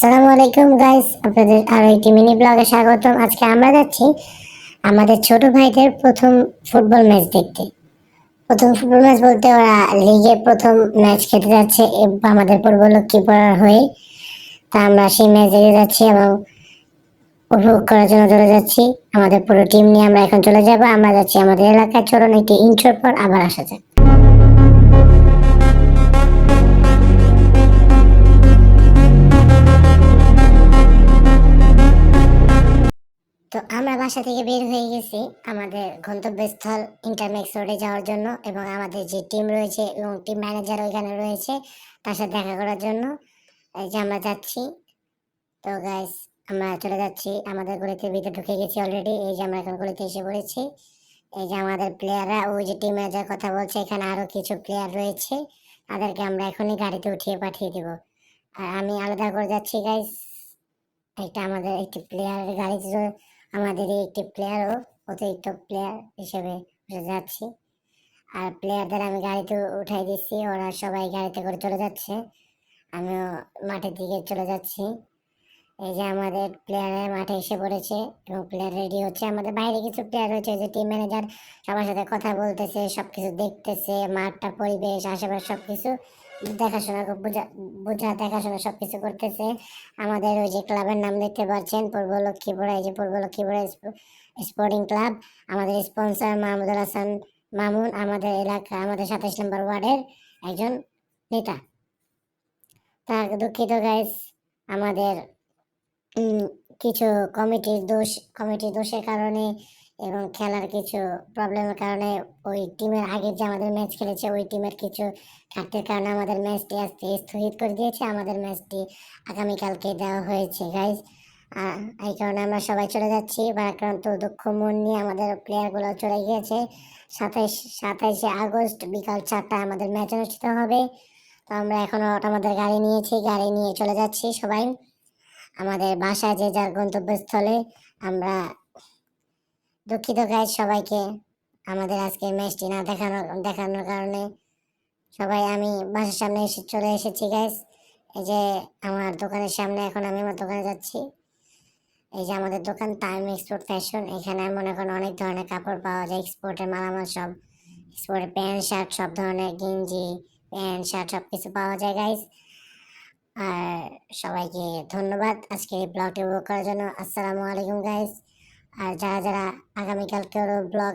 আসসালামু আলাইকুম গাইস, আপনাদের আরো একটি মিনি ব্লগে স্বাগতম। আজকে আমরা যাচ্ছি আমাদের ছোট ভাইদের প্রথম ফুটবল ম্যাচ দেখতে। প্রথম ফুটবল ম্যাচ বলতে ওরা লিগে প্রথম ম্যাচ খেতে যাচ্ছে আমাদের পূর্ব লক্ষ্মীপাড়ার হয়ে। তা আমরা সেই ম্যাচ দেখে যাচ্ছি এবং উপভোগ করার জন্য চলে যাচ্ছি। আমাদের পুরো টিম নিয়ে আমরা এখন চলে যাব। আমরা যাচ্ছি আমাদের এলাকায়। চলুন একটি ইন্ট্রোর পর আবার আসা যাক। তো আমরা বাসা থেকে বের হয়ে গেছি আমাদের গন্তব্যস্থল ইন্টারমেক্স রোডে যাওয়ার জন্য, এবং আমাদের যে টিম রয়েছে এবং টিম ম্যানেজার ওইখানে রয়েছে তার সাথে দেখা করার জন্য। এই যে আমরা যাচ্ছি। তো গাইস, আমরা চলে যাচ্ছি আমাদের গলিতে, ভিতরে ঢুকে গেছি অলরেডি। এই যে আমরা এখন গলিতে এসে পড়েছি। এই যে আমাদের প্লেয়াররা, ওই যে টিম ম্যানেজার কথা বলছে, এখানে আরো কিছু প্লেয়ার রয়েছে, তাদেরকে আমরা এখনই গাড়িতে উঠিয়ে পাঠিয়ে দিব। আর আমি আলাদা করে যাচ্ছি গাইস। এটা আমাদের একটি প্লেয়ারের গাড়ি ছিল, আমাদের একটি প্লেয়ারও অতিরিক্ত প্লেয়ার হিসেবে যাচ্ছি। আর প্লেয়ারদের আমি গাড়িতে উঠাই দিচ্ছি, ওরা সবাই গাড়িতে করে চলে যাচ্ছে, আমিও মাঠের দিকে চলে যাচ্ছি। এই যে আমাদের প্লেয়ার মাঠে এসে পড়েছে এবং প্লেয়ার রেডি হচ্ছে। আমাদের বাইরে কিছু প্লেয়ার রয়েছে, যে টিম ম্যানেজার সবার সাথে কথা বলতেছে, সবকিছু দেখতেছে, মাঠটা পরিবেশ আশেপাশে সবকিছু দেখাশোনা বোঝা বোঝা দেখাশোনা সবকিছু করতেছে। আমাদের ওই যে ক্লাবের নাম দেখতে পাচ্ছেন, পূর্ব লক্ষ্মীপুরা। এই যে পূর্ব লক্ষ্মীপুরা স্পোর্টিং ক্লাব। আমাদের স্পন্সর মাহমুদুল হাসান মামুন, আমাদের এলাকা, আমাদের 27 নম্বর ওয়ার্ডের একজন নেতা। তা দুঃখিত গাইস, আমাদের উম, কিছু কমিটির দোষের কারণে এবং খেলার কিছু প্রবলেমের কারণে, ওই টিমের আগে যে আমাদের ম্যাচ খেলেছে ওই টিমের কিছু ঘাটতির কারণে আমাদের ম্যাচটি আজকে স্থগিত করে দিয়েছে। আমাদের ম্যাচটি আগামীকালকে দেওয়া হয়েছে গাইজ। এই কারণে আমরা সবাই চলে যাচ্ছি ভারাক্রান্ত দুঃখ মন নিয়ে। আমাদের প্লেয়ারগুলো চলে গিয়েছে। 27শে আগস্ট বিকাল 4টায় আমাদের ম্যাচ অনুষ্ঠিত হবে। তো আমরা এখনো আমাদের গাড়ি নিয়েছি, গাড়ি নিয়ে চলে যাচ্ছি সবাই আমাদের বাসায়, যে যার গন্তব্যস্থলে। আমরা দুঃখিত গাইজ সবাইকে আমাদের আজকে ম্যাচটি না দেখানোর কারণে। সবাই, আমি বাসার সামনে চলে এসেছি গাইজ। এই যে আমার দোকানের সামনে, এখন আমি আমার দোকানে যাচ্ছি। এই যে আমাদের দোকান টাইম এক্সপোর্ট ফ্যাশন। এখানে মনে করেন অনেক ধরনের কাপড় পাওয়া যায়, এক্সপোর্টের মালামাল সব, এক্সপোর্টের প্যান্ট শার্ট, সব ধরনের গেঞ্জি প্যান্ট শার্ট সব কিছু পাওয়া যায় গাইজ। আর সবাইকে ধন্যবাদ আজকে এই ব্লগটি উপভোগ করার জন্য। আসসালামু আলাইকুম গাইস। আর যারা যারা আগামীকালকে ব্লগ